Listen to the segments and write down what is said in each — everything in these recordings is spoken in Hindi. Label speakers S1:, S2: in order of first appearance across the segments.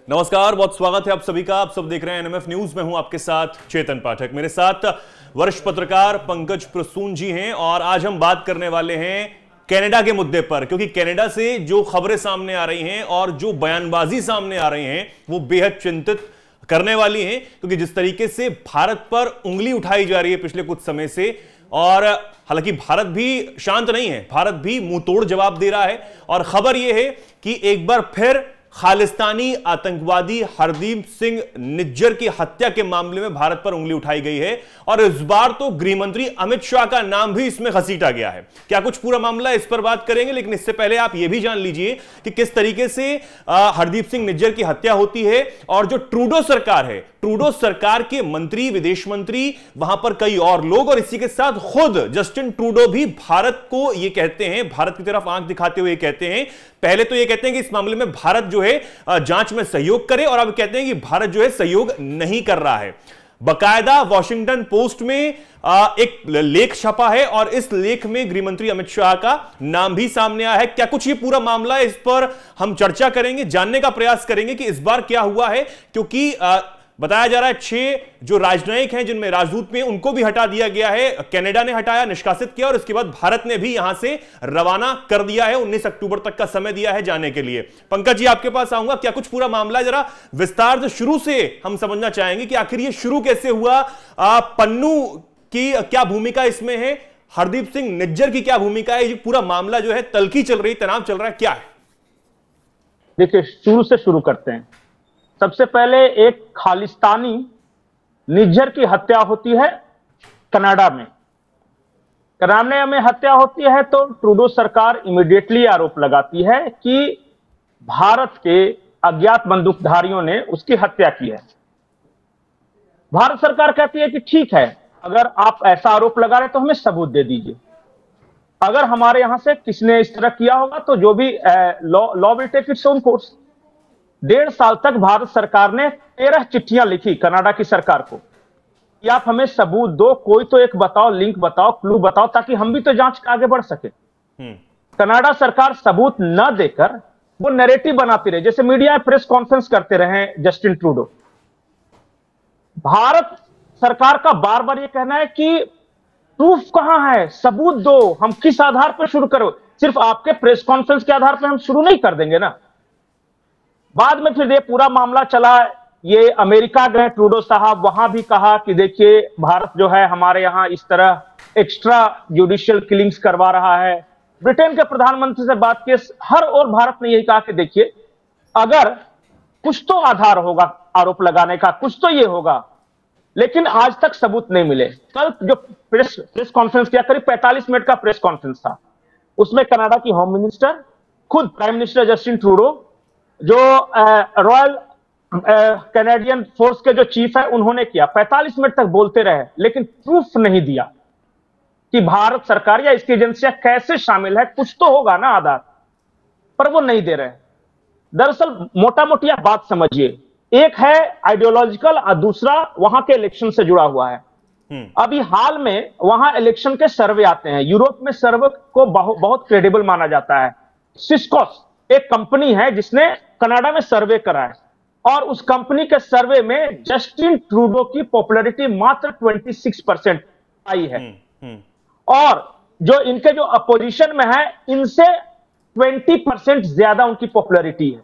S1: नमस्कार, बहुत स्वागत है आप सभी का। आप सब देख रहे हैं एनएमएफ न्यूज। मैं हूं आपके साथ चेतन पाठक। मेरे साथ वरिष्ठ पत्रकार पंकज प्रसून जी हैं और आज हम बात करने वाले हैं कनाडा के मुद्दे पर, क्योंकि कनाडा से जो खबरें सामने आ रही हैं और जो बयानबाजी सामने आ रही हैं वो बेहद चिंतित करने वाली हैं। क्योंकि जिस तरीके से भारत पर उंगली उठाई जा रही है पिछले कुछ समय से, और हालांकि भारत भी शांत नहीं है, भारत भी मुंह तोड़ जवाब दे रहा है। और खबर यह है कि एक बार फिर खालिस्तानी आतंकवादी हरदीप सिंह निज्जर की हत्या के मामले में भारत पर उंगली उठाई गई है और इस बार तो गृह मंत्री अमित शाह का नाम भी इसमें घसीटा गया है। क्या कुछ पूरा मामला, इस पर बात करेंगे, लेकिन इससे पहले आप यह भी जान लीजिए कि किस तरीके से हरदीप सिंह निज्जर की हत्या होती है और जो ट्रूडो सरकार है, ट्रूडो सरकार के मंत्री, विदेश मंत्री, वहां पर कई और लोग और इसी के साथ खुद जस्टिन ट्रूडो भी भारत को यह कहते हैं, भारत की तरफ आंख दिखाते हुए कहते हैं, पहले तो यह कहते हैं कि इस मामले में भारत जो है जांच में सहयोग करे, और अब कहते हैं कि भारत जो है सहयोग नहीं कर रहा है। बकायदा वॉशिंगटन पोस्ट में एक लेख छपा है और इस लेख में गृह मंत्री अमित शाह का नाम भी सामने आया है। क्या कुछ ये पूरा मामला है, इस पर हम चर्चा करेंगे, जानने का प्रयास करेंगे कि इस बार क्या हुआ है। क्योंकि बताया जा रहा है 6 जो राजनयिक हैं, जिनमें राजदूत में, उनको भी हटा दिया गया है। कनाडा ने हटाया, निष्कासित किया, और इसके बाद भारत ने भी यहां से रवाना कर दिया है। 19 अक्टूबर तक का समय दिया है जाने के लिए। पंकज जी, आपके पास आऊंगा। क्या कुछ पूरा मामला है, जरा विस्तार से शुरू से हम समझना चाहेंगे कि आखिर ये शुरू कैसे हुआ, पन्नू की क्या भूमिका इसमें है, हरदीप सिंह निज्जर की क्या भूमिका है, ये पूरा मामला जो है, तल्खी चल रही, तनाव चल रहा है, क्या है?
S2: देखिए, शुरू से शुरू करते हैं। सबसे पहले एक खालिस्तानी निज्जर की हत्या होती है कनाडा में। कनाडा में हत्या होती है तो ट्रूडो सरकार इमीडिएटली आरोप लगाती है कि भारत के अज्ञात बंदूकधारियों ने उसकी हत्या की है। भारत सरकार कहती है कि ठीक है, अगर आप ऐसा आरोप लगा रहे तो हमें सबूत दे दीजिए। अगर हमारे यहां से किसने इस तरह किया होगा तो जो भी law will take its own course. 1.5 साल तक भारत सरकार ने 13 चिट्ठियां लिखी कनाडा की सरकार को कि आप हमें सबूत दो, कोई तो एक बताओ, लिंक बताओ, क्लू बताओ, ताकि हम भी तो जांच आगे बढ़ सके। कनाडा सरकार सबूत न देकर वो नैरेटिव बनाती रही, जैसे मीडिया में प्रेस कॉन्फ्रेंस करते रहे जस्टिन ट्रूडो। भारत सरकार का बार बार ये कहना है कि प्रूफ कहां है, सबूत दो, हम किस आधार पर शुरू करो। सिर्फ आपके प्रेस कॉन्फ्रेंस के आधार पर हम शुरू नहीं कर देंगे ना। बाद में फिर ये पूरा मामला चला, ये अमेरिका गए ट्रूडो साहब, वहां भी कहा कि देखिए भारत जो है हमारे यहां इस तरह एक्स्ट्रा जुडिशियल किलिंग्स करवा रहा है। ब्रिटेन के प्रधानमंत्री से बात की, हर ओर भारत ने यही कहा कि देखिए अगर कुछ तो आधार होगा आरोप लगाने का, कुछ तो ये होगा, लेकिन आज तक सबूत नहीं मिले। कल जो प्रेस कॉन्फ्रेंस किया, करीब 45 मिनट का प्रेस कॉन्फ्रेंस था, उसमें कनाडा की होम मिनिस्टर, खुद प्राइम मिनिस्टर जस्टिन ट्रूडो, जो रॉयल कैनेडियन फोर्स के जो चीफ है, उन्होंने किया। 45 मिनट तक बोलते रहे, लेकिन प्रूफ नहीं दिया कि भारत सरकार या इसकी एजेंसियां कैसे शामिल है, कुछ तो होगा ना आधार, पर वो नहीं दे रहे। दरअसल मोटा मोटी आप बात समझिए, एक है आइडियोलॉजिकल और दूसरा वहां के इलेक्शन से जुड़ा हुआ है। अभी हाल में वहां इलेक्शन के सर्वे आते हैं, यूरोप में सर्वे को बहुत क्रेडिबल माना जाता है। सिस्कोस एक कंपनी है जिसने कनाडा में सर्वे करा है, और उस कंपनी के सर्वे में जस्टिन ट्रूडो की पॉपुलैरिटी मात्र 26% आई है, और जो इनके जो अपोजिशन में है, इनसे 20% ज्यादा उनकी पॉपुलैरिटी है।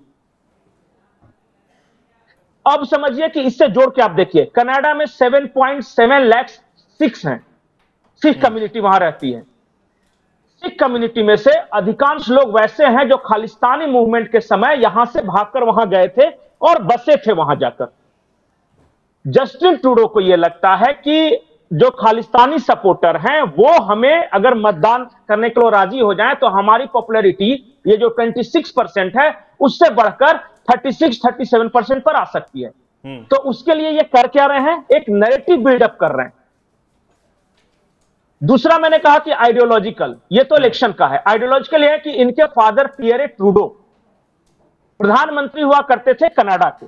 S2: अब समझिए कि इससे जोड़ के आप देखिए, कनाडा में 7.7 लाख सिख्स हैं, सिख कम्युनिटी वहां रहती है। सिख कम्युनिटी में से अधिकांश लोग वैसे हैं जो खालिस्तानी मूवमेंट के समय यहां से भागकर वहां गए थे और बसे थे वहां जाकर। जस्टिन ट्रूडो को यह लगता है कि जो खालिस्तानी सपोर्टर हैं वो हमें अगर मतदान करने के लिए राजी हो जाएं तो हमारी पॉपुलैरिटी ये जो 26% है उससे बढ़कर 36-37% पर आ सकती है। तो उसके लिए ये कर क्या रहे हैं, एक नैरेटिव बिल्डअप कर रहे हैं। दूसरा मैंने कहा कि आइडियोलॉजिकल, ये तो इलेक्शन का है। आइडियोलॉजिकल ये है कि इनके फादर पियरे ट्रूडो प्रधानमंत्री हुआ करते थे कनाडा के,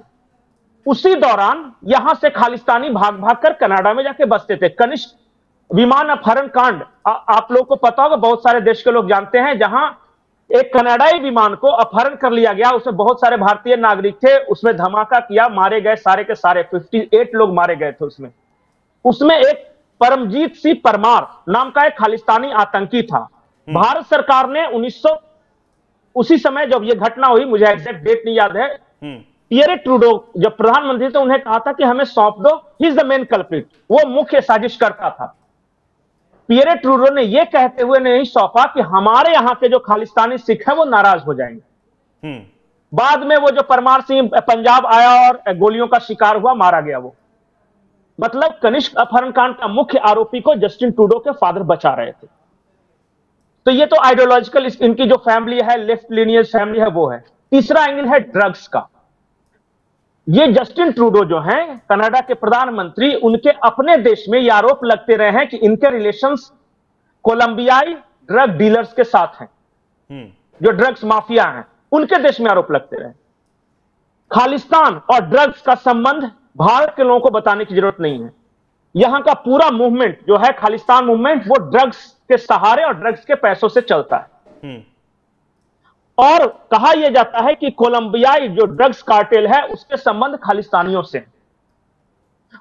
S2: उसी दौरान यहां से खालिस्तानी भाग भाग कर कनाडा में जाके बसते थे। कनिष्क विमान अपहरण कांड आप लोगों को पता होगा, बहुत सारे देश के लोग जानते हैं, जहां एक कनाडाई विमान को अपहरण कर लिया गया, उसमें बहुत सारे भारतीय नागरिक थे, उसमें धमाका किया, मारे गए सारे के सारे 58 लोग मारे गए थे उसमें। उसमें एक परमजीत सिंह परमार नाम का एक खालिस्तानी आतंकी था। भारत सरकार ने उसी समय जब यह घटना हुई, मुझे एग्जैक्ट डेट नहीं याद है, पियरे ट्रूडो जब प्रधानमंत्री थे उन्हें कहा था कि हमें सौंप दो, he is the main culprit, वो मुख्य साजिश करता था। पियरे ट्रूडो ने यह कहते हुए नहीं सौंपा कि हमारे यहां के जो खालिस्तानी सिख है वो नाराज हो जाएंगे। बाद में वो जो परमार सिंह पंजाब आया और गोलियों का शिकार हुआ, मारा गया वो। मतलब कनिष्क अपहरण कांड का मुख्य आरोपी को जस्टिन ट्रूडो के फादर बचा रहे थे। तो ये तो आइडियोलॉजिकल, इनकी जो फैमिली है, लेफ्ट लीनियज फैमिली है, वो है। तीसरा एंगल है ड्रग्स का। ये जस्टिन ट्रूडो जो हैं कनाडा के प्रधानमंत्री, उनके अपने देश में ये आरोप लगते रहे हैं कि इनके रिलेशंस कोलंबियाई ड्रग डीलर्स के साथ हैं, जो ड्रग्स माफिया हैं, उनके देश में आरोप लगते रहे। खालिस्तान और ड्रग्स का संबंध भारत के लोगों को बताने की जरूरत नहीं है। यहां का पूरा मूवमेंट जो है, खालिस्तान मूवमेंट, वो ड्रग्स के सहारे और ड्रग्स के पैसों से चलता है। और कहा यह जाता है कि कोलंबियाई जो ड्रग्स कार्टेल है उसके संबंध खालिस्तानियों से,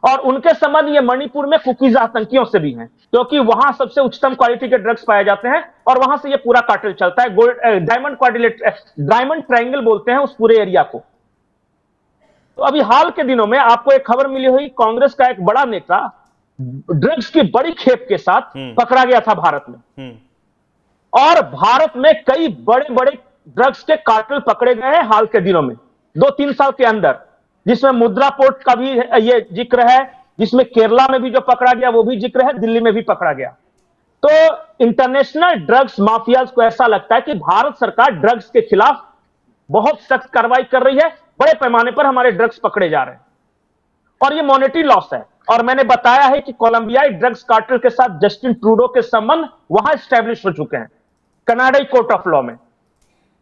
S2: और उनके संबंध ये मणिपुर में कुकीज आतंकियों से भी हैं, क्योंकि वहां सबसे उच्चतम क्वालिटी के ड्रग्स पाए जाते हैं और वहां से ये पूरा कार्टेल चलता है। डायमंड ट्रायंगल बोलते हैं उस पूरे एरिया को। तो अभी हाल के दिनों में आपको एक खबर मिली हुई, कांग्रेस का एक बड़ा नेता ड्रग्स की बड़ी खेप के साथ पकड़ा गया था भारत में, और भारत में कई बड़े बड़े ड्रग्स के कार्टेल पकड़े गए हैं हाल के दिनों में, 2-3 साल के अंदर, जिसमें मुद्रा पोर्ट का भी ये जिक्र है, जिसमें केरला में भी जो पकड़ा गया वो भी जिक्र है, दिल्ली में भी पकड़ा गया। तो इंटरनेशनल ड्रग्स माफियाज को ऐसा लगता है कि भारत सरकार ड्रग्स के खिलाफ बहुत सख्त कार्रवाई कर रही है, बड़े पैमाने पर हमारे ड्रग्स पकड़े जा रहे हैं, और ये मॉनेटरी लॉस है। और मैंने बताया है कि कोलंबियाई ड्रग्स कार्टेल के साथ जस्टिन ट्रूडो के संबंध वहां स्टैब्लिश हो चुके हैं कनाडाई कोर्ट ऑफ लॉ में।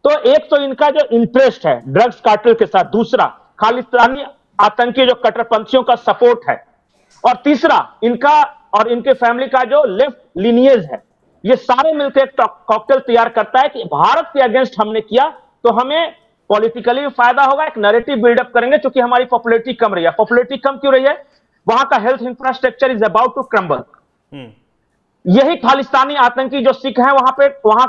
S2: तो एक तो इनका जो इंटरेस्ट है ड्रग्स कार्टेल के साथ, दूसरा खालिस्तानी आतंकी जो कट्टरपंथियों का सपोर्ट है, और तीसरा इनका और इनके फैमिली का जो लेफ्ट लिनियज है, ये सारे मिलकर एक कॉकटेल तैयार करता है कि भारत के अगेंस्ट हमने किया तो हमें पॉलिटिकली भी फायदा होगा, एक नैरेटिव बिल्डअप करेंगे, क्योंकि हमारी पॉपुलैरिटी कम रही है। पॉपुलैरिटी कम क्यों रही है? वहां का health infrastructure is about to crumble. यही खालिस्तानी आतंकी जो सिख हैं वहां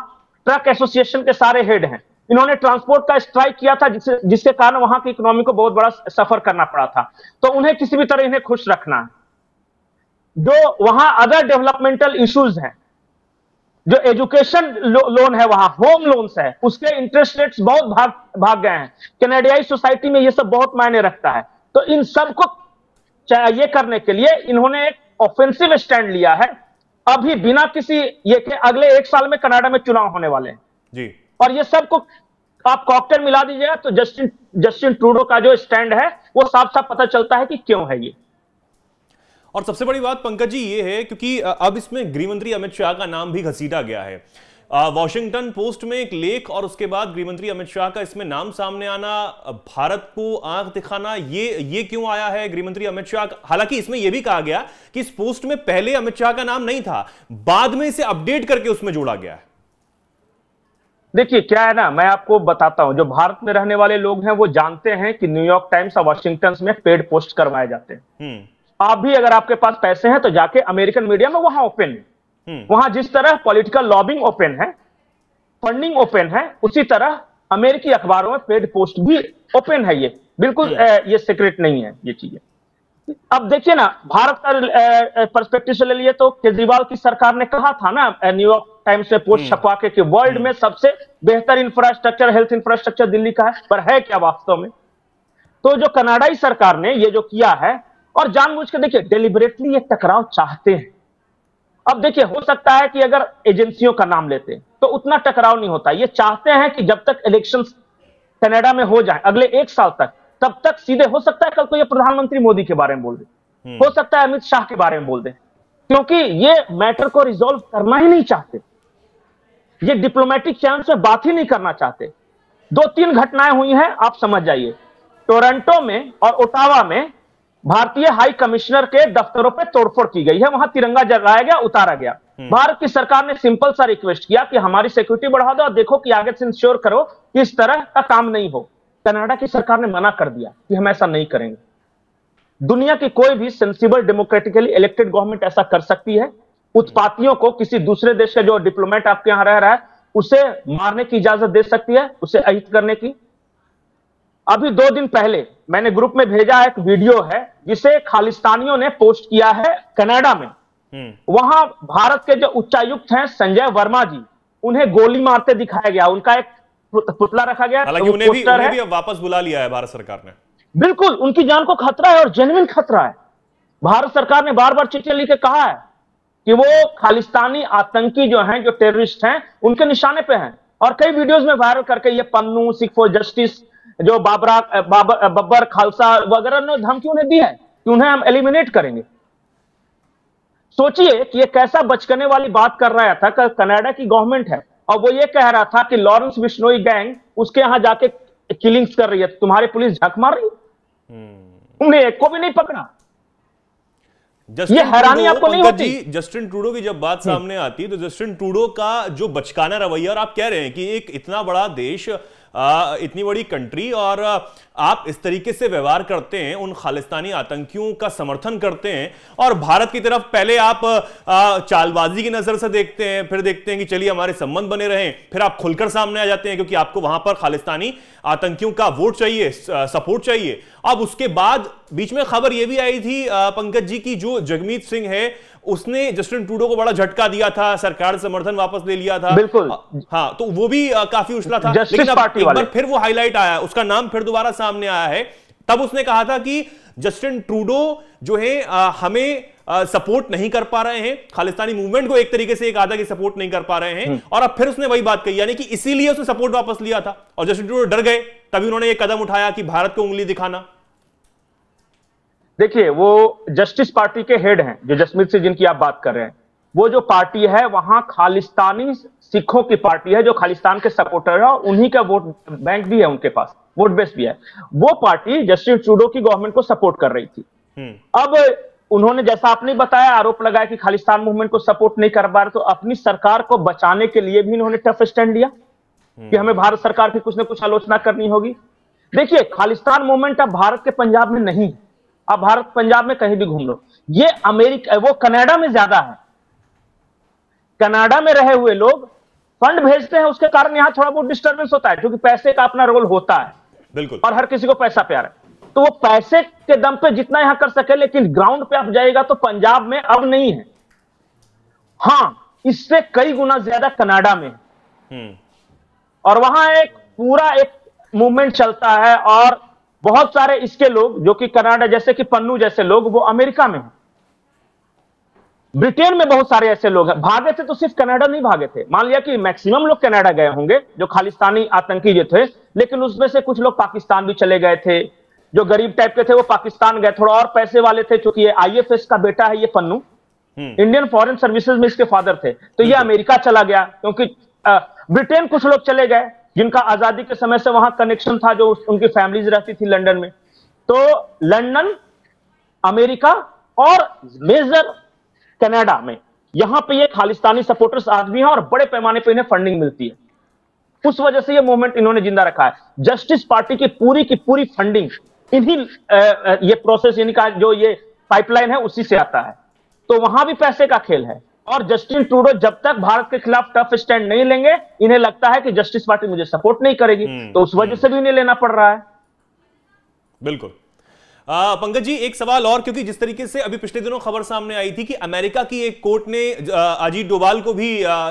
S2: ट्रक एसोसिएशन के सारे हेड हैं, इन्होंने ट्रांसपोर्ट का स्ट्राइक किया था, जिसके कारण वहां की इकोनॉमी को बहुत बड़ा सफर करना पड़ा था। तो उन्हें किसी भी तरह इन्हें खुश रखना है। जो वहां अदर डेवलपमेंटल इश्यूज हैं, जो एजुकेशन लोन है, वहां होम लोन्स है, उसके इंटरेस्ट रेट्स बहुत भाग गए हैं। कनाडियाई सोसाइटी में यह सब बहुत मायने रखता है। तो इन सबको ये करने के लिए इन्होंने एक ऑफेंसिव स्टैंड लिया है। अभी बिना किसी ये के अगले 1 साल में कनाडा में चुनाव होने वाले हैं
S1: जी,
S2: और ये सबको आप कॉकटेल मिला दीजिएगा तो जस्टिन ट्रूडो का जो स्टैंड है वो साफ साफ पता चलता है कि क्यों है ये।
S1: और सबसे बड़ी बात पंकज जी ये है, क्योंकि अब इसमें गृहमंत्री अमित शाह का नाम भी घसीटा गया है। वॉशिंगटन पोस्ट में एक लेख और उसके बाद गृहमंत्री अमित शाह का इसमें नाम सामने आना, भारत को आंख दिखाना, ये क्यों आया है गृहमंत्री अमित शाह? हालांकि इसमें यह भी कहा गया कि इस पोस्ट में पहले अमित शाह का नाम नहीं था, बाद में इसे अपडेट करके उसमें जोड़ा गया है।
S2: देखिए क्या है ना, मैं आपको बताता हूं, जो भारत में रहने वाले लोग हैं वो जानते हैं कि न्यूयॉर्क टाइम्स और वॉशिंगटन में पेड पोस्ट करवाए जाते हैं। आप भी अगर आपके पास पैसे हैं तो जाके अमेरिकन मीडिया में वहां ओपन है, वहां जिस तरह पॉलिटिकल लॉबिंग ओपन है, फंडिंग ओपन है, उसी तरह अमेरिकी अखबारों में पेड पोस्ट भी ओपन है। ये बिल्कुल ये सीक्रेट नहीं है ये चीजें। अब देखिए ना, भारत का पर्सपेक्टिव से ले लिए तो केजरीवाल की सरकार ने कहा था ना न्यूयॉर्क टाइम्स में पोस्ट छपवा के कि वर्ल्ड में सबसे बेहतर इंफ्रास्ट्रक्चर, हेल्थ इंफ्रास्ट्रक्चर दिल्ली का है, पर है क्या वास्तव में? तो जो कनाडाई सरकार ने ये जो किया है, और जानबूझ के देखिए डेलिबरेटली ये टकराव चाहते हैं। अब देखिए हो सकता है कि अगर एजेंसियों का नाम लेते तो उतना टकराव नहीं होता। ये चाहते हैं कि जब तक इलेक्शंस कनाडा में हो जाए अगले 1 साल तक, तब तक सीधे हो सकता है कल को ये प्रधानमंत्री मोदी के बारे में बोल दे, हो सकता है अमित शाह के बारे में बोल दे, क्योंकि ये मैटर को रिजॉल्व करना ही नहीं चाहते, ये डिप्लोमेटिक चैनल से बात ही नहीं करना चाहते। 2-3 घटनाएं हुई हैं, आप समझ जाइए। टोरंटो में और ओटावा में भारतीय हाई कमिश्नर के दफ्तरों पे तोड़फोड़ की गई है, वहां तिरंगा जलाया गया, उतारा गया। भारत की सरकार ने सिंपल सा रिक्वेस्ट किया कि हमारी सिक्योरिटी बढ़ा दो और देखो कि आगे से इंश्योर करो कि इस तरह का काम नहीं हो। कनाडा की सरकार ने मना कर दिया कि हम ऐसा नहीं करेंगे। दुनिया की कोई भी सेंसिबल डेमोक्रेटिकली इलेक्टेड गवर्नमेंट ऐसा कर सकती है। उत्पातियों को किसी दूसरे देश का जो डिप्लोमेट आपके यहां रह रहा है उसे मारने की इजाजत दे सकती है, उसे अहित करने की। अभी 2 दिन पहले मैंने ग्रुप में भेजा एक वीडियो है जिसे खालिस्तानियों ने पोस्ट किया है कनाडा में। वहां भारत के जो उच्चायुक्त हैं संजय वर्मा जी, उन्हें गोली मारते दिखाया गया, उनका एक पुतला रखा गया।
S1: हालांकि उन्हें भी अब वापस बुला लिया है भारत सरकार ने।
S2: बिल्कुल, उनकी जान को खतरा है और जेन्युइन खतरा है। भारत सरकार ने बार बार चिट्ठी लिख के कहा है कि वो खालिस्तानी आतंकी जो हैं, जो टेररिस्ट हैं, उनके निशाने पे हैं। और कई वीडियोस में वायरल करके ये पन्नू, सिख फॉर जस्टिस, जो बब्बर खालसा वगैरह ने धमकी उन्हें दी है कि उन्हें हम एलिमिनेट करेंगे। सोचिए कि ये कैसा बचकने वाली बात कर रहा था। कनाडा की गवर्नमेंट है और वो ये कह रहा था कि लॉरेंस बिश्नोई गैंग उसके यहां जाके किलिंग्स कर रही है, तुम्हारी पुलिस झक मार रही है। उन्हें एक को भी नहीं पकड़ा। ये हैरानी आपको नहीं होती?
S1: जस्टिन ट्रूडो की जब बात सामने आती है तो जस्टिन ट्रूडो का जो बचकाना रवैया, और आप कह रहे हैं कि एक इतना बड़ा देश, इतनी बड़ी कंट्री, और आप इस तरीके से व्यवहार करते हैं, उन खालिस्तानी आतंकियों का समर्थन करते हैं, और भारत की तरफ पहले आप चालबाजी की नजर से देखते हैं, फिर देखते हैं कि चलिए हमारे संबंध बने रहें, फिर आप खुलकर सामने आ जाते हैं क्योंकि आपको वहां पर खालिस्तानी आतंकियों का वोट चाहिए, सपोर्ट चाहिए। अब उसके बाद बीच में खबर यह भी आई थी पंकज जी की जो जगमीत सिंह है उसने जस्टिन ट्रूडो को बड़ा झटका दिया था, सरकार समर्थन वापस ले लिया था।
S2: बिल्कुल,
S1: हाँ, तो वो भी काफी उछला था। लेकिन अब एक बार फिर वो हाईलाइट आया, उसका नाम फिर दोबारा सामने आया है। तब उसने कहा था कि जस्टिन ट्रूडो जो है हमें सपोर्ट नहीं कर पा रहे हैं, खालिस्तानी मूवमेंट को एक तरीके से एक आधा की सपोर्ट नहीं कर पा रहे हैं। और अब फिर उसने वही बात कही, यानी कि इसीलिए उसने सपोर्ट वापस लिया था और जस्टिन ट्रूडो डर गए, तभी उन्होंने एक कदम उठाया कि भारत को उंगली दिखाना।
S2: देखिए, वो जस्टिस पार्टी के हेड हैं, जो जसमीत सिंह जिनकी आप बात कर रहे हैं। वो जो पार्टी है वहां खालिस्तानी सिखों की पार्टी है, जो खालिस्तान के सपोर्टर है, और उन्हीं का वोट बैंक भी है, उनके पास वोट बेस भी है। वो पार्टी जस्टिन ट्रूडो की गवर्नमेंट को सपोर्ट कर रही थी। अब उन्होंने, जैसा आपने बताया, आरोप लगाया कि खालिस्तान मूवमेंट को सपोर्ट नहीं कर पा रहे, तो अपनी सरकार को बचाने के लिए भी इन्होंने टफ स्टैंड लिया कि हमें भारत सरकार की कुछ ना कुछ आलोचना करनी होगी। देखिए, खालिस्तान मूवमेंट अब भारत के पंजाब में नहीं, अब भारत पंजाब में कहीं भी घूम लो। ये अमेरिका, वो कनाडा में ज्यादा है। कनाडा में रहे हुए लोग फंड भेजते हैं, उसके कारण यहां थोड़ा बहुत डिस्टर्बेंस होता है, क्योंकि पैसे का अपना रोल होता है।
S1: बिल्कुल,
S2: और हर किसी को पैसा प्यार है, तो वो पैसे के दम पे जितना यहां कर सके, लेकिन ग्राउंड पे आप जाएगा तो पंजाब में अब नहीं है। हां, इससे कई गुना ज्यादा कनाडा में, और वहां एक पूरा एक मूवमेंट चलता है, और बहुत सारे इसके लोग जो कि कनाडा, जैसे कि पन्नू जैसे लोग, वो अमेरिका में हैं। ब्रिटेन में बहुत सारे ऐसे लोग हैं। भागे थे तो सिर्फ कनाडा नहीं भागे थे, मान लिया कि मैक्सिमम लोग कनाडा गए होंगे जो खालिस्तानी आतंकी जो थे, लेकिन उसमें से कुछ लोग पाकिस्तान भी चले गए थे। जो गरीब टाइप के थे वो पाकिस्तान गए, थोड़ा और पैसे वाले थे, क्योंकि ये IFS का बेटा है, ये पन्नू इंडियन फॉरेन सर्विसेज में इसके फादर थे, तो ये अमेरिका चला गया। क्योंकि ब्रिटेन कुछ लोग चले गए जिनका आजादी के समय से वहां कनेक्शन था, जो उनकी फैमिलीज रहती थी लंदन में। तो लंदन, अमेरिका और मेजर कनाडा में, यहां पे ये खालिस्तानी सपोर्टर्स आदमी हैं और बड़े पैमाने पे इन्हें फंडिंग मिलती है। उस वजह से ये मूवमेंट इन्होंने जिंदा रखा है। जस्टिस पार्टी की पूरी फंडिंग इन्हीं ये प्रोसेस, यानी का जो ये पाइपलाइन है, उसी से आता है। तो वहां भी पैसे का खेल है। और जस्टिन ट्रूडो जब तक भारत के खिलाफ टफ स्टैंड नहीं लेंगे, इन्हें लगता है कि जस्टिस पार्टी मुझे सपोर्ट नहीं करेगी, तो उस वजह से भी इन्हें लेना पड़ रहा है।
S1: बिल्कुल। पंकज जी, एक सवाल और, क्योंकि जिस तरीके से अभी पिछले दिनों खबर सामने आई थी कि अमेरिका की एक कोर्ट ने अजीत डोभाल को भी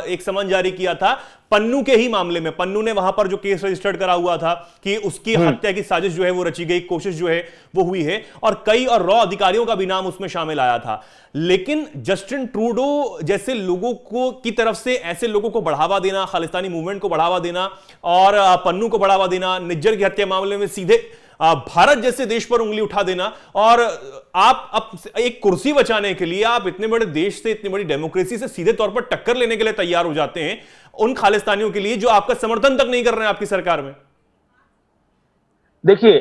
S1: एक समन जारी किया था पन्नू के ही मामले में। पन्नू ने वहां पर जो केस रजिस्टर्ड करा हुआ था कि उसकी हत्या की साजिश जो है वो रची गई, कोशिश जो है वो हुई है, और कई और रॉ अधिकारियों का भी नाम उसमें शामिल आया था। लेकिन जस्टिन ट्रूडो जैसे लोगों को की तरफ से ऐसे लोगों को बढ़ावा देना, खालिस्तानी मूवमेंट को बढ़ावा देना और पन्नू को बढ़ावा देना, निज्जर की हत्या मामले में सीधे भारत जैसे देश पर उंगली उठा देना, और आप अब एक कुर्सी बचाने के लिए आप इतने बड़े देश से, इतनी बड़ी डेमोक्रेसी से सीधे तौर पर टक्कर लेने के लिए तैयार हो जाते हैं उन खालिस्तानियों के लिए जो आपका समर्थन तक नहीं कर रहे हैं आपकी सरकार में।
S2: देखिए,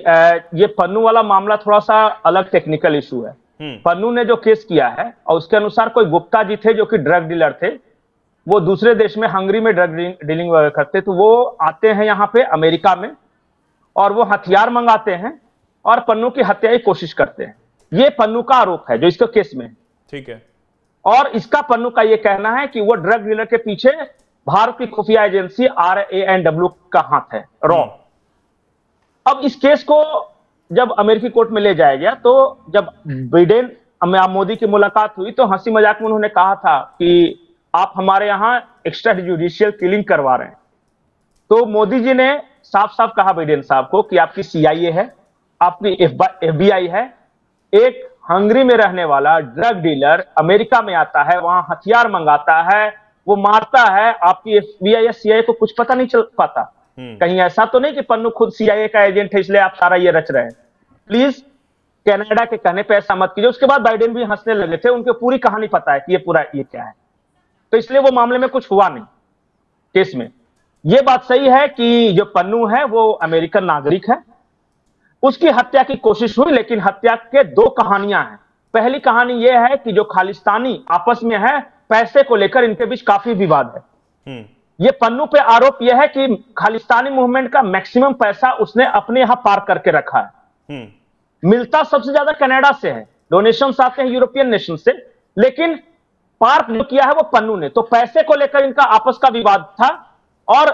S2: ये पन्नू वाला मामला थोड़ा सा अलग टेक्निकल इशू है। पन्नू ने जो केस किया है और उसके अनुसार कोई गुप्ता जी थे जो कि ड्रग डीलर थे, वो दूसरे देश में हंगरी में ड्रग डीलिंग करते, तो वो आते हैं यहाँ पे अमेरिका में और वो हथियार मंगाते हैं और पन्नू की हत्या की कोशिश करते हैं। ये पन्नू का आरोप है जो इसके केस में।
S1: ठीक है।
S2: और इसका पन्नू का ये कहना है कि वो ड्रग डीलर के पीछे भारत की खुफिया एजेंसी RANW का हाथ है, रॉ। अब इस केस को जब अमेरिकी कोर्ट में ले जाया गया, तो जब बिडेन मोदी की मुलाकात हुई तो हंसी मजाक में उन्होंने कहा था कि आप हमारे यहां एक्स्ट्रा जुडिशियल किलिंग करवा रहे हैं। तो मोदी जी ने साफ साफ कहा बिडेन साहब को कि आपकी CIA है, आपकी FBI है। एक हंगरी में रहने वाला ड्रग डीलर अमेरिका में आता है, वहां हथियार मंगाता है, वो मारता है, आपकी FBI या CIA को कुछ पता नहीं चल पाता। कहीं ऐसा तो नहीं कि पन्नू खुद CIA का एजेंट है इसलिए आप सारा ये रच रहे हैं। प्लीज कनाडा के कहने पे ऐसा मत कीजिए। उसके बाद बाइडेन भी हंसने लगे थे, उनको पूरी कहानी पता है कि ये क्या है, तो इसलिए वो मामले में कुछ हुआ नहीं केस में। ये बात सही है कि जो पन्नू है वो अमेरिकन नागरिक है, उसकी हत्या की कोशिश हुई, लेकिन हत्या के दो कहानियां हैं। पहली कहानी यह है कि जो खालिस्तानी आपस में है, पैसे को लेकर इनके बीच काफी विवाद है। ये पन्नू पे आरोप यह है कि खालिस्तानी मूवमेंट का मैक्सिमम पैसा उसने अपने यहां पार्क करके रखा है। मिलता सबसे ज्यादा कनाडा से है, डोनेशंस आते हैं यूरोपियन नेशन से, लेकिन पार्क जो किया है वो पन्नू ने। तो पैसे को लेकर इनका आपस का विवाद था और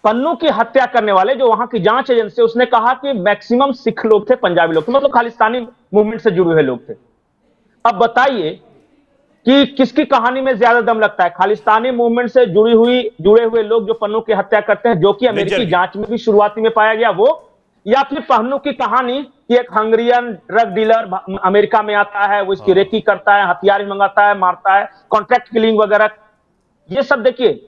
S2: पन्नू की हत्या करने वाले जो वहां की जांच एजेंसी, उसने कहा कि मैक्सिमम सिख लोग थे, पंजाबी लोग थे, मतलब खालिस्तानी मूवमेंट से जुड़े हुए लोग थे। अब बताइए कि किसकी कहानी में ज्यादा दम लगता है, खालिस्तानी मूवमेंट से जुड़े हुए लोग जो पन्नू की हत्या करते हैं, जो कि अमेरिकी जांच में भी शुरुआती में पाया गया, वो, या फिर पन्नू की कहानी कि एक हंगरियन ड्रग डीलर अमेरिका में आता है, वो इसकी रेकी करता है, हथियार मंगाता है, मारता है, कॉन्ट्रैक्ट किलिंग वगैरह। ये सब देखिए,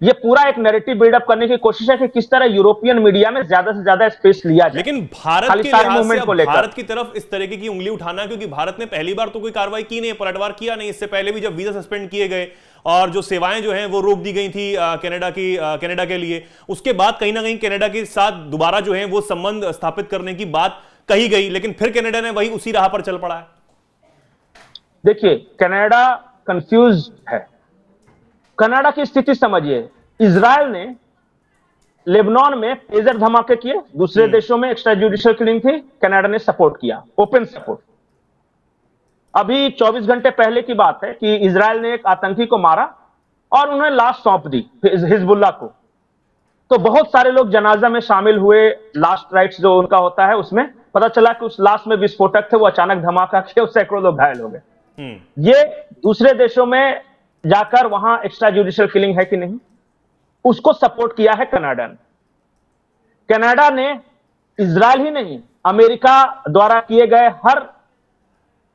S2: ये पूरा एक नैरेटिव बिल्डअप करने की कोशिश है कि किस तरह यूरोपियन मीडिया में ज्यादा से ज्यादा स्पेस लिया जाए।
S1: लेकिन भारत के लिहाज से भारत की तरफ इस तरीके की उंगली उठाना, क्योंकि भारत ने पहली बार तो कोई कार्रवाई की नहीं, पलटवार किया नहीं। इससे पहले भी जब वीजा सस्पेंड किए गए और जो सेवाएं जो हैं वो रोक दी गई थी कनाडा के लिए, उसके बाद कहीं ना कहीं कनाडा के साथ दोबारा जो है वो संबंध स्थापित करने की बात कही गई, लेकिन फिर कनाडा ने वही उसी राह पर चल पड़ा है।
S2: देखिए, कनाडा कंफ्यूज है। कनाडा की स्थिति समझिए, इजराइल ने लेबनान में पेजर धमाके किए, दूसरे देशों में एक्स्ट्रा जुडिशियल किलिंग थी, कनाडा ने सपोर्ट किया, ओपन सपोर्ट। अभी 24 घंटे पहले की बात है कि इजराइल ने एक आतंकी को मारा और उन्हें लाश सौंप दी हिजबुल्ला को। तो बहुत सारे लोग जनाजा में शामिल हुए, लास्ट राइट्स जो उनका होता है उसमें पता चला कि उस लाश में विस्फोटक थे, वो अचानक धमाका किया, सैकड़ों लोग घायल हो गए। ये दूसरे देशों में जाकर वहां एक्स्ट्रा जुडिशियल किलिंग है कि नहीं, उसको सपोर्ट किया है कनाडा ने। कनाडा ने इजराइल ही नहीं, अमेरिका द्वारा किए गए हर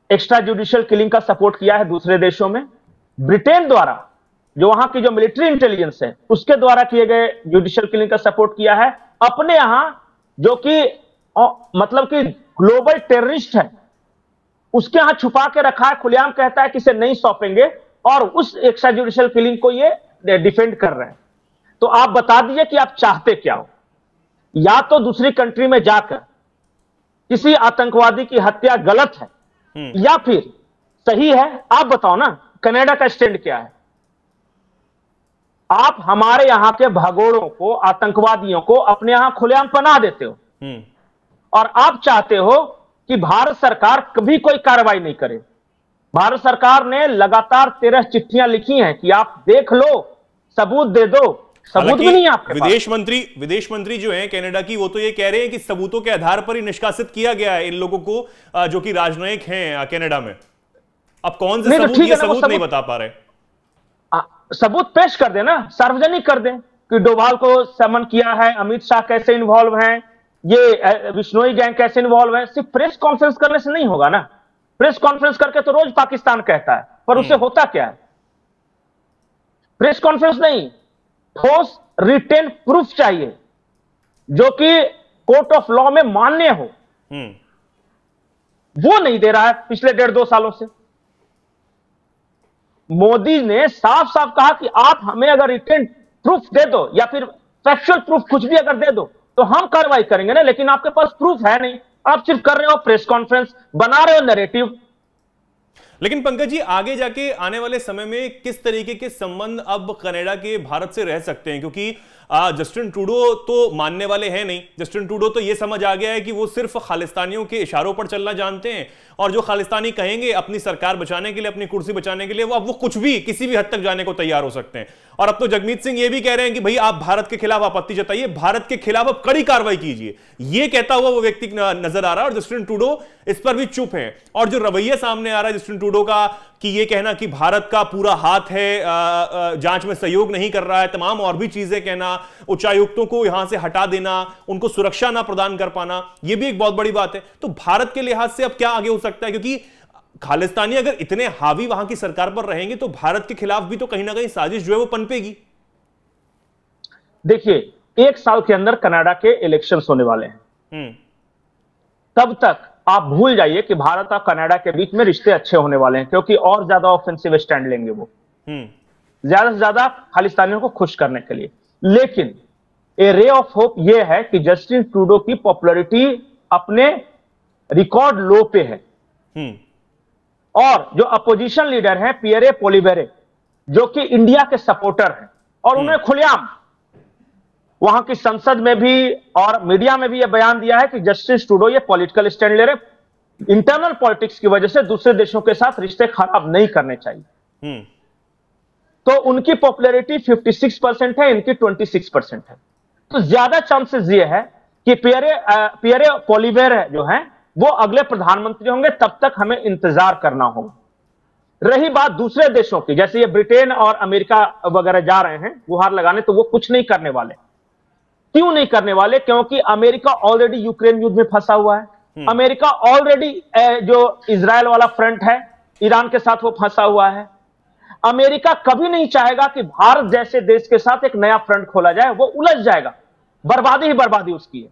S2: एक्स्ट्रा जुडिशियल किलिंग का सपोर्ट किया है दूसरे देशों में। ब्रिटेन द्वारा, जो वहां की जो मिलिट्री इंटेलिजेंस है, उसके द्वारा किए गए जुडिशियल किलिंग का सपोर्ट किया है। अपने यहां जो कि मतलब कि ग्लोबल टेररिस्ट है, उसके यहां छुपा के रखा है, खुलेआम कहता है कि इसे नहीं सौंपेंगे, और उस एक्स्ट्रा जुडिशियल किलिंग को ये डिफेंड कर रहे हैं। तो आप बता दीजिए कि आप चाहते क्या हो? या तो दूसरी कंट्री में जाकर किसी आतंकवादी की हत्या गलत है, या फिर सही है? आप बताओ ना, कनाडा का स्टैंड क्या है? आप हमारे यहां के भगोड़ों को, आतंकवादियों को अपने यहां खुलेआम पनाह देते हो, और आप चाहते हो कि भारत सरकार कभी कोई कार्रवाई नहीं करे। भारत सरकार ने लगातार 13 चिट्ठियां लिखी हैं कि आप देख लो, सबूत दे दो, सबूत भी नहीं है आपके पास।
S1: विदेश मंत्री जो हैं कनाडा की, वो तो ये कह रहे हैं कि सबूतों के आधार पर ही निष्कासित किया गया है इन लोगों को, जो कि राजनयिक हैं कनाडा में। अब कौन से सबूत, ये सबूत नहीं बता पा रहे।
S2: सबूत पेश कर देना, सार्वजनिक कर दें कि डोभाल को समन किया है, अमित शाह कैसे इन्वॉल्व हैं, ये बिश्नोई गैंग कैसे इन्वॉल्व है। सिर्फ प्रेस कॉन्फ्रेंस करने से नहीं होगा ना। प्रेस कॉन्फ्रेंस करके तो रोज पाकिस्तान कहता है, पर उससे होता क्या है? प्रेस कॉन्फ्रेंस नहीं, ठोस रिटेन प्रूफ चाहिए जो कि कोर्ट ऑफ लॉ में मान्य हो। वो नहीं दे रहा है पिछले 1.5-2 सालों से। मोदी ने साफ साफ कहा कि आप हमें अगर रिटेन प्रूफ दे दो, या फिर फैक्चुअल प्रूफ कुछ भी अगर दे दो, तो हम कार्रवाई करेंगे ना, लेकिन आपके पास प्रूफ है नहीं, आप सिर्फ कर रहे हो प्रेस कॉन्फ्रेंस, बना रहे हो नैरेटिव।
S1: लेकिन पंकज जी, आगे जाके आने वाले समय में किस तरीके के संबंध अब कनाडा के भारत से रह सकते हैं? क्योंकि जस्टिन ट्रूडो तो मानने वाले हैं नहीं। जस्टिन ट्रूडो तो ये समझ आ गया है कि वो सिर्फ खालिस्तानियों के इशारों पर चलना जानते हैं, और जो खालिस्तानी कहेंगे अपनी सरकार बचाने के लिए, अपनी कुर्सी बचाने के लिए, वो कुछ भी, किसी भी हद तक जाने को तैयार हो सकते हैं। और अब तो जगमीत सिंह ये भी कह रहे हैं कि भाई आप भारत के खिलाफ आपत्ति जताइए, भारत के खिलाफ आप कड़ी कार्रवाई कीजिए, ये कहता हुआ वो व्यक्ति नजर आ रहा है। और जस्टिन ट्रूडो इस पर भी चुप है। और जो रवैया सामने आ रहा है जस्टिन ट्रूडो का, कि ये कहना कि भारत का पूरा हाथ है, जांच में सहयोग नहीं कर रहा है, तमाम और भी चीजें कहना, उच्चायुक्तों को यहां से हटा देना, उनको सुरक्षा ना प्रदान कर पाना, यह भी एक बहुत बड़ी बात है। तो भारत के लिहाज से अब क्या आगे हो सकता है? क्योंकि खालिस्तानी अगर इतने हावी वहां की सरकार पर रहेंगे तो भारत के खिलाफ भी तो कहीं ना कहीं साजिश जो है वो पनपेगी।
S2: देखिए, 1 साल के अंदर कनाडा के इलेक्शंस होने वाले हैं। तब तक आप भूल जाइए कि भारत और कनाडा के बीच में रिश्ते अच्छे होने वाले हैं, क्योंकि और ज्यादा ऑफेंसिव स्टैंड लेंगे वो, ज्यादा से ज्यादा खालिस्तानियों को खुश करने के लिए। लेकिन ए रे ऑफ होप ये है कि जस्टिन ट्रूडो की पॉपुलैरिटी अपने रिकॉर्ड लो पे है। और जो अपोजिशन लीडर है पियरे पोलिवेरे, जो कि इंडिया के सपोर्टर हैं, और उन्हें खुलेआम वहां की संसद में भी और मीडिया में भी यह बयान दिया है कि जस्टिन ट्रूडो ये पॉलिटिकल स्टैंड ले रहे, इंटरनल पॉलिटिक्स की वजह से दूसरे देशों के साथ रिश्ते खराब नहीं करने चाहिए। तो उनकी पॉपुलैरिटी 56% है, इनकी 26% है। तो ज्यादा चांसेस ये है कि पियरे पोलिवेरे जो है वो अगले प्रधानमंत्री होंगे, तब तक हमें इंतजार करना होगा। रही बात दूसरे देशों की, जैसे ये ब्रिटेन और अमेरिका वगैरह जा रहे हैं गुहार लगाने, तो वो कुछ नहीं करने वाले। क्यों नहीं करने वाले? क्योंकि अमेरिका ऑलरेडी यूक्रेन युद्ध में फंसा हुआ है। अमेरिका ऑलरेडी जो इजराइल वाला फ्रंट है ईरान के साथ वो फंसा हुआ है। अमेरिका कभी नहीं चाहेगा कि भारत जैसे देश के साथ एक नया फ्रंट खोला जाए, वो उलझ जाएगा, बर्बादी ही बर्बादी उसकी है।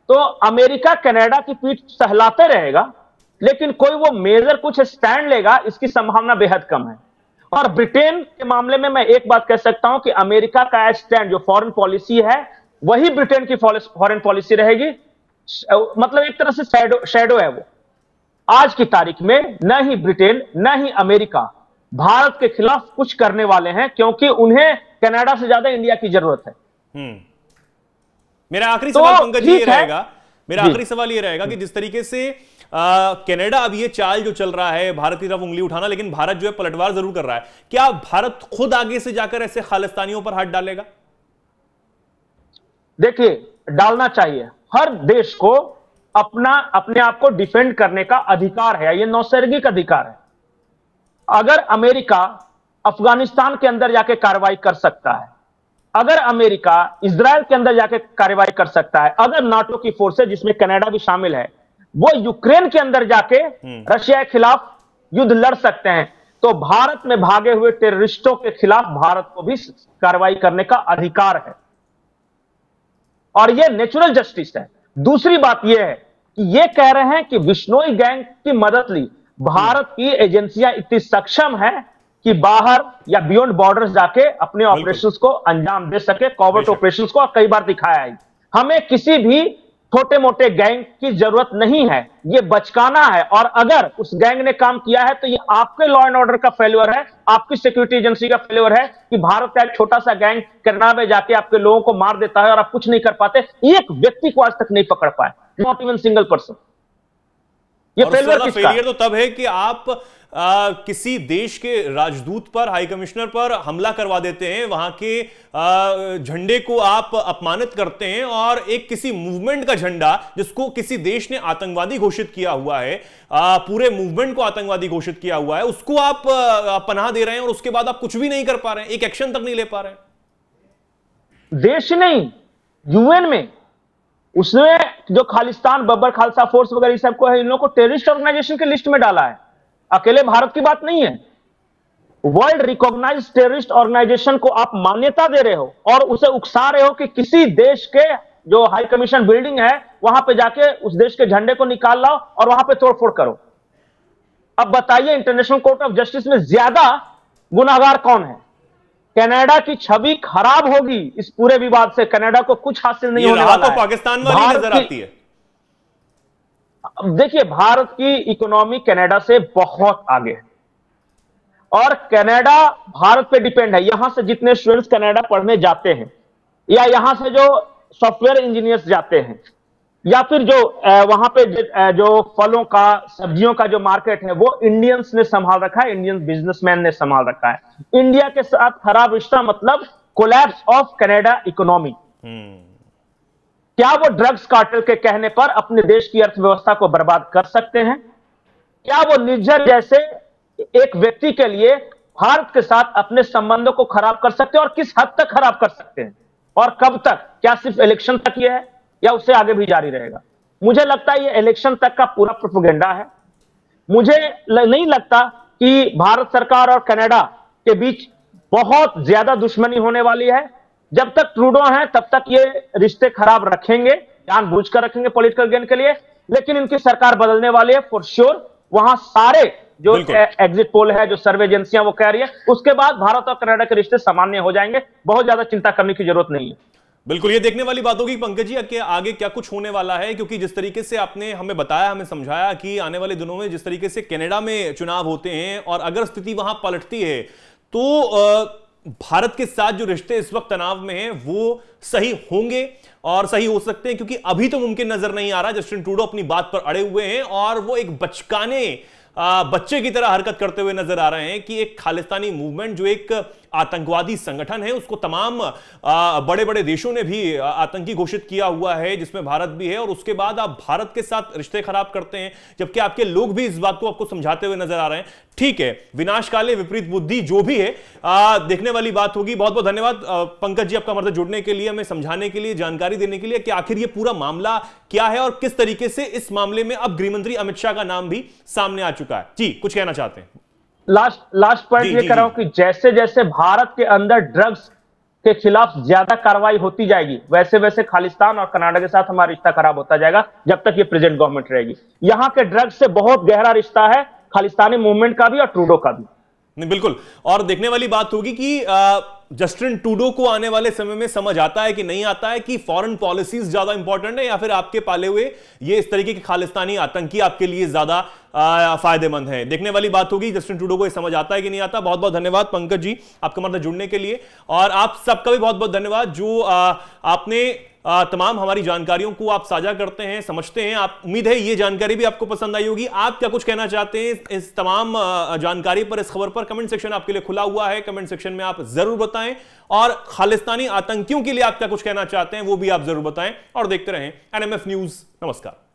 S2: तो अमेरिका कनाडा की पीठ सहलाते रहेगा, लेकिन कोई वो मेजर कुछ स्टैंड लेगा इसकी संभावना बेहद कम है। और ब्रिटेन के मामले में मैं एक बात कह सकता हूं कि अमेरिका का स्टैंड जो फॉरेन पॉलिसी है वही ब्रिटेन की फॉरेन पॉलिसी रहेगी। मतलब एक तरह से शैडो है वो। आज की तारीख में न ही ब्रिटेन न ही अमेरिका भारत के खिलाफ कुछ करने वाले हैं, क्योंकि उन्हें कनाडा से ज्यादा इंडिया की जरूरत है।
S1: मेरा आखिरी सवाल पंकज जी ये रहेगा, मेरा आखिरी सवाल ये रहेगा कि जिस तरीके से कनाडा अब ये चाल जो चल रहा है भारत की तरफ उंगली उठाना, लेकिन भारत जो है पलटवार जरूर कर रहा है, क्या भारत खुद आगे से जाकर ऐसे खालिस्तानियों पर हाथ डालेगा?
S2: देखिए, डालना चाहिए। हर देश को अपने आप को डिफेंड करने का अधिकार है, यह नैसर्गिक अधिकार है। अगर अमेरिका अफगानिस्तान के अंदर जाके कार्रवाई कर सकता है, अगर अमेरिका इजराइल के अंदर जाके कार्रवाई कर सकता है, अगर नाटो की फोर्सेज जिसमें कनाडा भी शामिल है वो यूक्रेन के अंदर जाके रशिया के खिलाफ युद्ध लड़ सकते हैं, तो भारत में भागे हुए टेररिस्टों के खिलाफ भारत को भी कार्रवाई करने का अधिकार है, और यह नेचुरल जस्टिस है। दूसरी बात यह है कि यह कह रहे हैं कि बिश्नोई गैंग की मदद ली, भारत की एजेंसियां इतनी सक्षम है कि बाहर या बियॉन्ड बॉर्डर्स जाके अपने ऑपरेशंस को अंजाम दे सके, कॉवर्ट ऑपरेशंस को कई बार दिखाया है। हमें किसी भी छोटे मोटे गैंग की जरूरत नहीं है, ये बचकाना है। और अगर उस गैंग ने काम किया है तो ये आपके लॉ एंड ऑर्डर का फेल्योर है, आपकी सिक्योरिटी एजेंसी का फेल्योर है कि भारत का एक छोटा सा गैंग कनाडा में जाके आपके लोगों को मार देता है और आप कुछ नहीं कर पाते। एक व्यक्ति को आज तक नहीं पकड़ पाए, नॉट इवन सिंगल पर्सन। ये
S1: फेलियर तो तब है कि आप किसी देश के राजदूत पर, हाई कमिश्नर पर हमला करवा देते हैं, वहां के झंडे को आप अपमानित करते हैं, और एक किसी मूवमेंट का झंडा जिसको किसी देश ने आतंकवादी घोषित किया हुआ है, पूरे मूवमेंट को आतंकवादी घोषित किया हुआ है, उसको आप पनाह दे रहे हैं, और उसके बाद आप कुछ भी नहीं कर पा रहे हैं, एक एक्शन तक नहीं ले पा रहे हैं।
S2: देश नहीं, यूएन में उसने जो खालिस्तान, बब्बर खालसा फोर्स वगैरह इस सबको है, इन लोगों को टेररिस्ट ऑर्गेनाइजेशन के लिस्ट में डाला है। अकेले भारत की बात नहीं है, वर्ल्ड रिकॉग्नाइज्ड टेररिस्ट ऑर्गेनाइजेशन को आप मान्यता दे रहे हो और उसे उकसा रहे हो कि किसी देश के जो हाई कमीशन बिल्डिंग है वहां पे जाके उस देश के झंडे को निकाल लाओ और वहां पे तोड़फोड़ करो। अब बताइए, इंटरनेशनल कोर्ट ऑफ जस्टिस में ज्यादा गुनाहगार कौन है? कनाडा की छवि खराब होगी इस पूरे विवाद से। कनाडा को कुछ हासिल नहीं होने वाला
S1: है। पाकिस्तान वाली नजर आती है।
S2: देखिए, भारत की इकोनॉमी कनाडा से बहुत आगे है और कनाडा भारत पे डिपेंड है। यहां से जितने स्टूडेंट्स कनाडा पढ़ने जाते हैं या यहां से जो सॉफ्टवेयर इंजीनियर्स जाते हैं या फिर जो वहां पे जो फलों का सब्जियों का जो मार्केट है वो इंडियंस ने संभाल रखा है, इंडियन बिजनेसमैन ने संभाल रखा है। इंडिया के साथ खराब रिश्ता मतलब कोलैप्स ऑफ कनाडा इकोनॉमी। क्या वो ड्रग्स कार्टेल के कहने पर अपने देश की अर्थव्यवस्था को बर्बाद कर सकते हैं? क्या वो निर्जर जैसे एक व्यक्ति के लिए भारत के साथ अपने संबंधों को खराब कर सकते हैं और किस हद तक खराब कर सकते हैं और कब तक? क्या सिर्फ इलेक्शन तक ये है या उससे आगे भी जारी रहेगा? मुझे लगता है ये इलेक्शन तक का पूरा प्रोपेगेंडा है। मुझे नहीं लगता कि भारत सरकार और कनाडा के बीच बहुत ज्यादा दुश्मनी होने वाली है। जब तक ट्रूडो है तब तक ये रिश्ते खराब रखेंगे, जानबूझकर रखेंगे पॉलिटिकल गेन के लिए, लेकिन इनकी सरकार बदलने वाली है फॉर श्योर। वहां सारे जो एग्जिट पोल है, जो सर्वे एजेंसियां वो कह रही है, उसके बाद भारत और कनाडा के रिश्ते सामान्य हो जाएंगे। बहुत ज्यादा चिंता करने की जरूरत नहीं है।
S1: बिल्कुल, ये देखने वाली बात होगी पंकज जी कि आगे क्या कुछ होने वाला है, क्योंकि जिस तरीके से आपने हमें बताया, हमें समझाया कि आने वाले दिनों में जिस तरीके से कनाडा में चुनाव होते हैं और अगर स्थिति वहां पलटती है तो भारत के साथ जो रिश्ते इस वक्त तनाव में हैं वो सही होंगे और सही हो सकते हैं, क्योंकि अभी तो मुमकिन नजर नहीं आ रहा। जस्टिन ट्रूडो अपनी बात पर अड़े हुए हैं और वो एक बच्चे की तरह हरकत करते हुए नजर आ रहे हैं कि एक खालिस्तानी मूवमेंट जो एक आतंकवादी संगठन है उसको तमाम बड़े बड़े देशों ने भी आतंकी घोषित किया हुआ है, जिसमें भारत भी है, और उसके बाद आप भारत के साथ रिश्ते खराब करते हैं, जबकि आपके लोग भी इस बात को आपको समझाते हुए नजर आ रहे हैं। ठीक है, विनाश काले विपरीत बुद्धि जो भी है, देखने वाली बात होगी। बहुत बहुत धन्यवाद पंकज जी आपका हमारे जुड़ने के लिए, हमें समझाने के लिए, जानकारी देने के लिए कि आखिर ये पूरा मामला क्या है और किस तरीके से इस मामले में अब गृहमंत्री अमित शाह का नाम भी सामने आ चुका है। जी, कुछ कहना चाहते हैं?
S2: लास्ट पॉइंट ये कर रहा हूं कि जैसे जैसे भारत के अंदर ड्रग्स के खिलाफ ज्यादा कार्रवाई होती जाएगी, वैसे वैसे खालिस्तान और कनाडा के साथ हमारा रिश्ता खराब होता जाएगा, जब तक ये प्रेजेंट गवर्नमेंट रहेगी। यहां के ड्रग्स से बहुत गहरा रिश्ता है खालिस्तानी मूवमेंट का भी और ट्रूडो का भी।
S1: नहीं, बिल्कुल। और देखने वाली बात होगी कि जस्टिन ट्रूडो को आने वाले समय में समझ आता है कि नहीं आता है कि फॉरेन पॉलिसीज ज्यादा इंपॉर्टेंट है या फिर आपके पाले हुए ये इस तरीके के खालिस्तानी आतंकी आपके लिए ज्यादा फायदेमंद है। देखने वाली बात होगी जस्टिन ट्रूडो को ये समझ आता है कि नहीं आता। बहुत बहुत धन्यवाद पंकज जी आपके हमारे जुड़ने के लिए, और आप सबका भी बहुत बहुत धन्यवाद जो आपने तमाम हमारी जानकारियों को आप साझा करते हैं, समझते हैं। आप, उम्मीद है ये जानकारी भी आपको पसंद आई होगी। आप क्या कुछ कहना चाहते हैं इस तमाम जानकारी पर, इस खबर पर? कमेंट सेक्शन आपके लिए खुला हुआ है, कमेंट सेक्शन में आप जरूर बताएं, और खालिस्तानी आतंकियों के लिए आप क्या कुछ कहना चाहते हैं वो भी आप जरूर बताएं। और देखते रहें NMF न्यूज। नमस्कार।